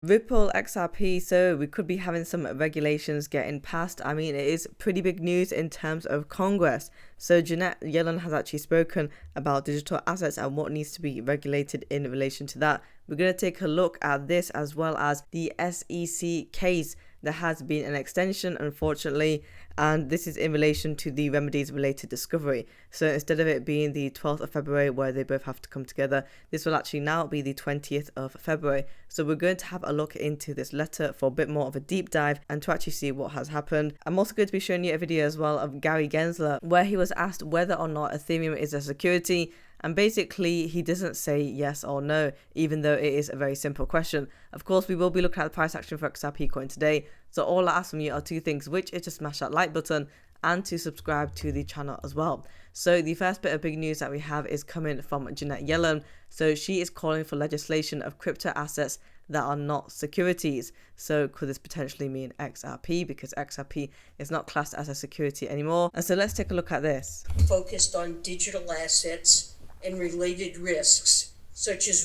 Ripple XRP, so we could be having some regulations getting passed. I mean, it is pretty big news in terms of Congress. So Janet Yellen has actually spoken about digital assets and what needs to be regulated in relation to that. We're going to take a look at this as well as the SEC case. There has been an extension, unfortunately, and this is in relation to the remedies related discovery. So instead of it being the 12th of February where they both have to come together, this will actually now be the 20th of February. So we're going to have a look into this letter for a bit more of a deep dive and to actually see what has happened. I'm also going to be showing you a video as well of Gary Gensler where he was asked whether or not Ethereum is a security. And basically, he doesn't say yes or no, even though it is a very simple question. Of course, we will be looking at the price action for XRP coin today. So all I ask from you are two things, which is to smash that like button and to subscribe to the channel as well. So the first bit of big news that we have is coming from Janet Yellen. So she is calling for legislation of crypto assets that are not securities. So could this potentially mean XRP, because XRP is not classed as a security anymore? And so let's take a look at this. Focused on digital assets and related risks, such as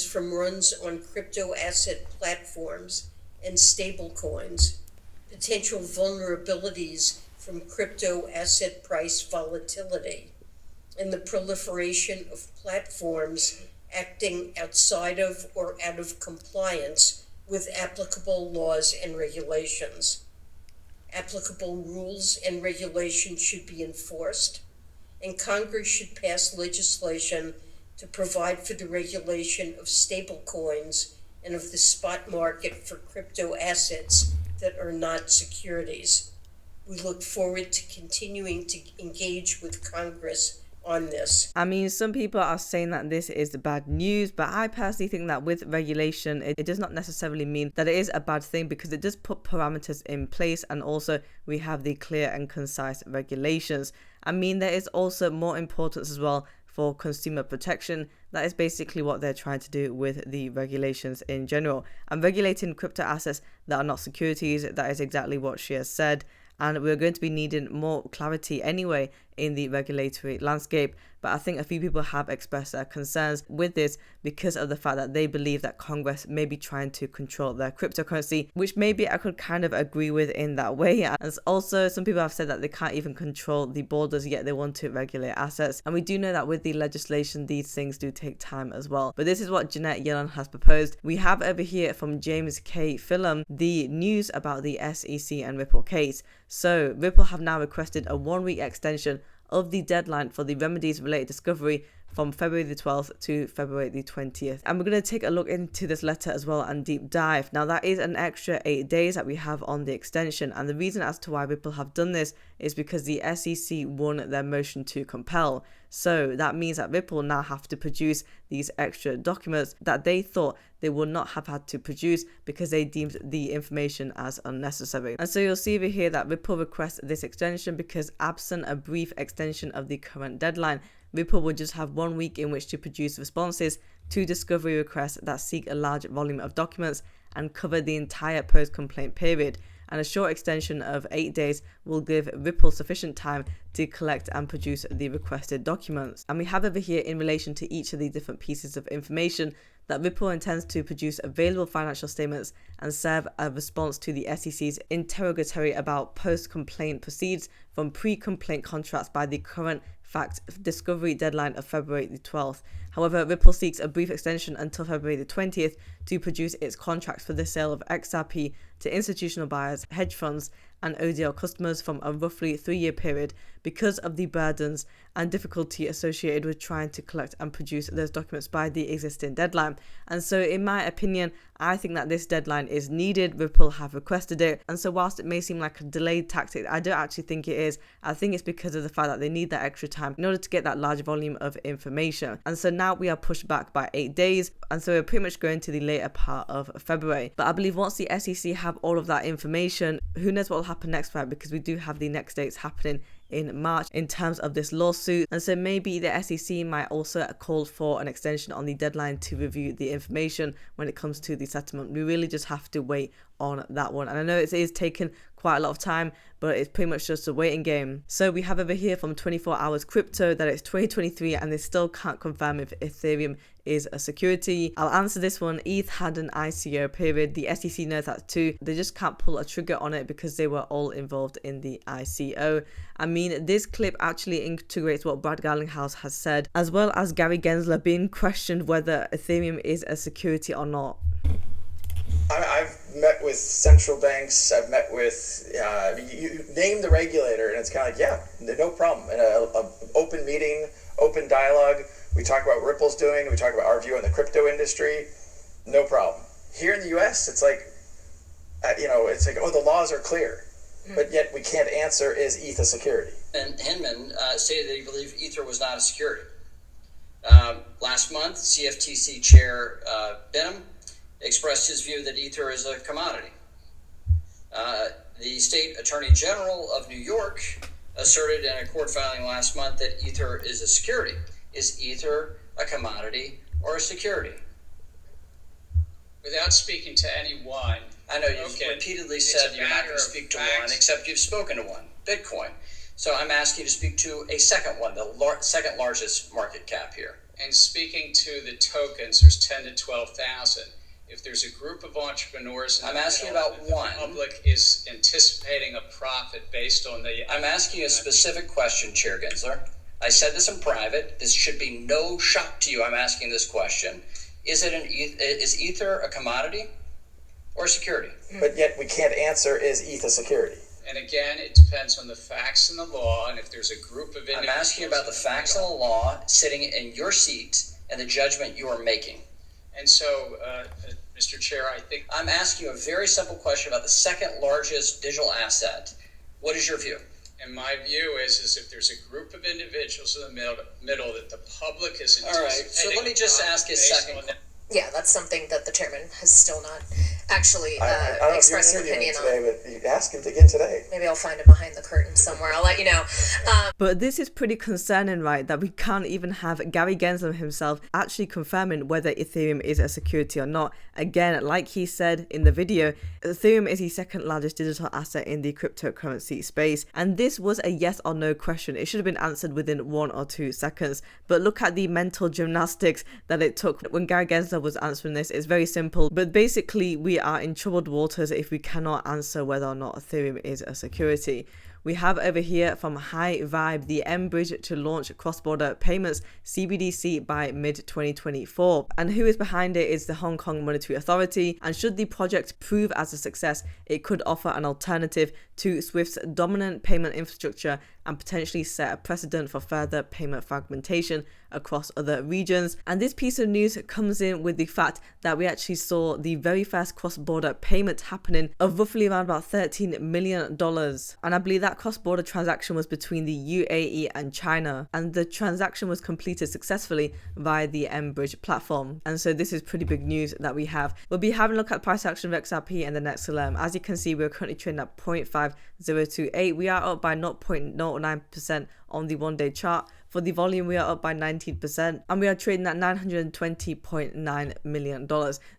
from runs on crypto asset platforms and stablecoins, potential vulnerabilities from crypto asset price volatility, and the proliferation of platforms acting outside of or out of compliance with applicable laws and regulations. Applicable rules and regulations should be enforced, and Congress should pass legislation to provide for the regulation of stablecoins and of the spot market for crypto assets that are not securities. We look forward to continuing to engage with Congress on this. I mean, some people are saying that this is bad news, but I personally think that with regulation, it does not necessarily mean that it is a bad thing, because it does put parameters in place, and also we have the clear and concise regulations. I mean, there is also more importance as well for consumer protection. That is basically what they're trying to do with the regulations in general. And regulating crypto assets that are not securities, that is exactly what she has said. And we're going to be needing more clarity anyway in the regulatory landscape. But I think a few people have expressed their concerns with this because of the fact that they believe that Congress may be trying to control their cryptocurrency, which maybe I could kind of agree with in that way. And also, some people have said that they can't even control the borders, yet they want to regulate assets. And we do know that with the legislation, these things do take time as well. But this is what Janet Yellen has proposed. We have over here from James K. Phillum the news about the SEC and Ripple case. So Ripple have now requested a 1-week extension of the deadline for the remedies related discovery from February the 12th to February the 20th. And we're going to take a look into this letter as well and deep dive. Now, that is an extra 8 days that we have on the extension. And the reason as to why Ripple have done this is because the SEC won their motion to compel. So that means that Ripple now have to produce these extra documents that they thought they would not have had to produce because they deemed the information as unnecessary. And so you'll see over here that Ripple requests this extension because absent a brief extension of the current deadline, Ripple will just have 1 week in which to produce responses to discovery requests that seek a large volume of documents and cover the entire post-complaint period. And a short extension of 8 days will give Ripple sufficient time to collect and produce the requested documents. And we have over here in relation to each of the different pieces of information that Ripple intends to produce available financial statements and serve a response to the SEC's interrogatory about post-complaint proceeds from pre-complaint contracts by the current fact discovery deadline of February the 12th. However, Ripple seeks a brief extension until February the 20th to produce its contracts for the sale of XRP to institutional buyers, hedge funds, and ODL customers from a roughly 3-year period because of the burdens and difficulty associated with trying to collect and produce those documents by the existing deadline. And so in my opinion, I think that this deadline is needed. Ripple have requested it. And so whilst it may seem like a delayed tactic, I don't actually think it is. I think it's because of the fact that they need that extra time in order to get that large volume of information. And so now we are pushed back by 8 days. And so we're pretty much going to the later part of February. But I believe once the SEC have all of that information, who knows what will happen next, right? Because we do have the next dates happening in March in terms of this lawsuit. And so maybe the SEC might also call for an extension on the deadline to review the information when it comes to the settlement. We really just have to wait on that one. And I know it is taking quite a lot of time, but it's pretty much just a waiting game. So we have over here from 24 Hours Crypto that it's 2023 and they still can't confirm if Ethereum is a security. I'll answer this one. ETH had an ICO period. The SEC knows that too. They just can't pull a trigger on it because they were all involved in the ICO. I mean, this clip actually integrates what Brad Garlinghouse has said, as well as Gary Gensler being questioned whether Ethereum is a security or not. I've met with central banks. I've met with, you name the regulator, and it's kind of like, yeah, no problem. In an open meeting, open dialogue, we talk about what Ripple's doing, we talk about our view on the crypto industry, no problem. Here in the US, it's like, oh, the laws are clear, but yet we can't answer, is ETH a security? And Hinman stated that he believed Ether was not a security. Last month, CFTC Chair Benham expressed his view that Ether is a commodity. The State Attorney General of New York asserted in a court filing last month that Ether is a security. Is Ether a commodity or a security? Without speaking to any one. I know you've repeatedly said you're not going to speak to one, except you've spoken to one, Bitcoin. So I'm asking you to speak to a second one, the second largest market cap here. And speaking to the tokens, there's 10 to 12,000. If there's a group of entrepreneurs, I'm asking about one. The public is anticipating a profit based on the. I'm asking a specific question, Chair Gensler. I said this in private. This should be no shock to you. I'm asking this question: is Ether a commodity or a security? But yet we can't answer, is ETH a security? And again, it depends on the facts and the law, and if there's a group of individuals. I'm asking about the facts and the law sitting in your seat and the judgment you are making. And so, Mr. Chair, I think I'm asking you a very simple question about the second largest digital asset. What is your view? And my view is if there's a group of individuals in the middle that the public is anticipating. All right, so let me just ask a second. Yeah, that's something that the chairman has still not actually expressed an opinion on. Today, but you ask him again today. Maybe I'll find it behind the curtain somewhere. I'll let you know. But this is pretty concerning, right? That we can't even have Gary Gensler himself actually confirming whether Ethereum is a security or not. Again, like he said in the video, Ethereum is the second largest digital asset in the cryptocurrency space. And this was a yes or no question. It should have been answered within 1 or 2 seconds. But look at the mental gymnastics that it took when Gary Gensler was answering this. It's very simple, but basically we are in troubled waters if we cannot answer whether or not Ethereum is a security. We have over here from High Vibe the M-Bridge to launch cross-border payments CBDC by mid-2024. And who is behind it is the Hong Kong Monetary Authority. And should the project prove as a success, it could offer an alternative to SWIFT's dominant payment infrastructure and potentially set a precedent for further payment fragmentation across other regions. And this piece of news comes in with the fact that we actually saw the very first cross-border payment happening of roughly around about $13 million. And I believe that cross-border transaction was between the UAE and China. And the transaction was completed successfully via the M-Bridge platform. And so this is pretty big news that we have. We'll be having a look at price action of XRP in the next alarm. As you can see, we're currently trading at 0.5028. We are up by 0.09% on the 1-day chart. For the volume, we are up by 19% and we are trading at $920.9 million.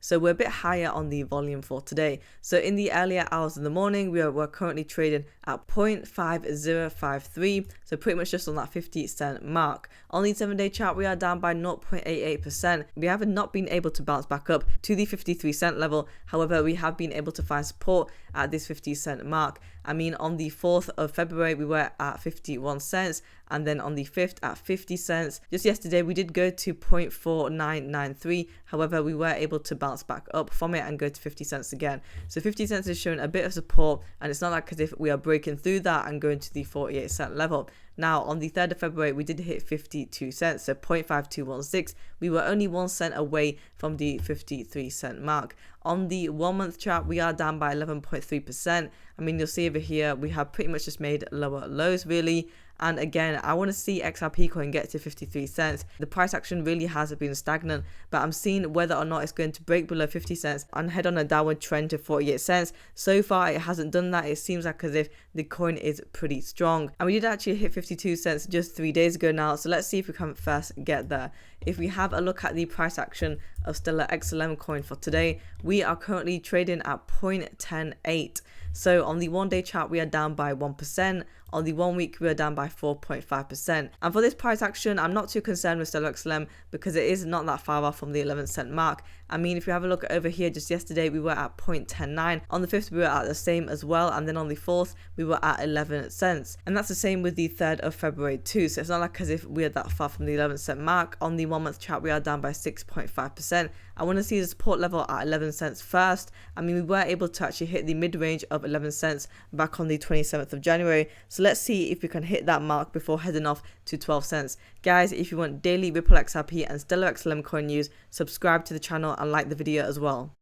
So we're a bit higher on the volume for today. So in the earlier hours of the morning, we're currently trading at 0.5053. So pretty much just on that 50-cent mark. On the 7-day chart, we are down by 0.88%. We haven't not been able to bounce back up to the 53-cent level. However, we have been able to find support at this 50-cent mark. I mean, on the 4th of February, we were at 51 cents. And then on the 5th at 50 cents. Just yesterday, we did go to 0.4993. However, we were able to bounce back up from it and go to 50 cents again. So 50 cents is showing a bit of support. And it's not like as if we are breaking through that and going to the 48-cent level. Now, on the 3rd of February, we did hit 52 cents, so 0.5216. We were only 1 cent away from the 53-cent mark. On the 1-month chart, we are down by 11.3%. I mean, you'll see over here, we have pretty much just made lower lows, really. And again, I want to see XRP coin get to 53 cents. The price action really has been stagnant, but I'm seeing whether or not it's going to break below 50 cents and head on a downward trend to 48 cents. So far, it hasn't done that. It seems like as if the coin is pretty strong. And we did actually hit 52 cents just 3 days ago now. So let's see if we can first get there. If we have a look at the price action of Stellar XLM coin for today, we are currently trading at 0.108. So on the 1 day chart, we are down by 1%. On the 1 week, we are down by 4.5%. And for this price action, I'm not too concerned with Stellar XLM because it is not that far off from the 11 cent mark. I mean, if you have a look over here, just yesterday, we were at 0.109. On the 5th, we were at the same as well. And then on the 4th, we were at 11 cents. And that's the same with the 3rd of February too. So it's not like as if we are that far from the 11 cent mark. On the 1 month chart, we are down by 6.5%. I want to see the support level at 11 cents first. I mean, we were able to actually hit the mid-range of 11 cents back on the 27th of January. So let's see if we can hit that mark before heading off to 12 cents. Guys, if you want daily Ripple XRP and Stellar XLM coin news, subscribe to the channel and like the video as well.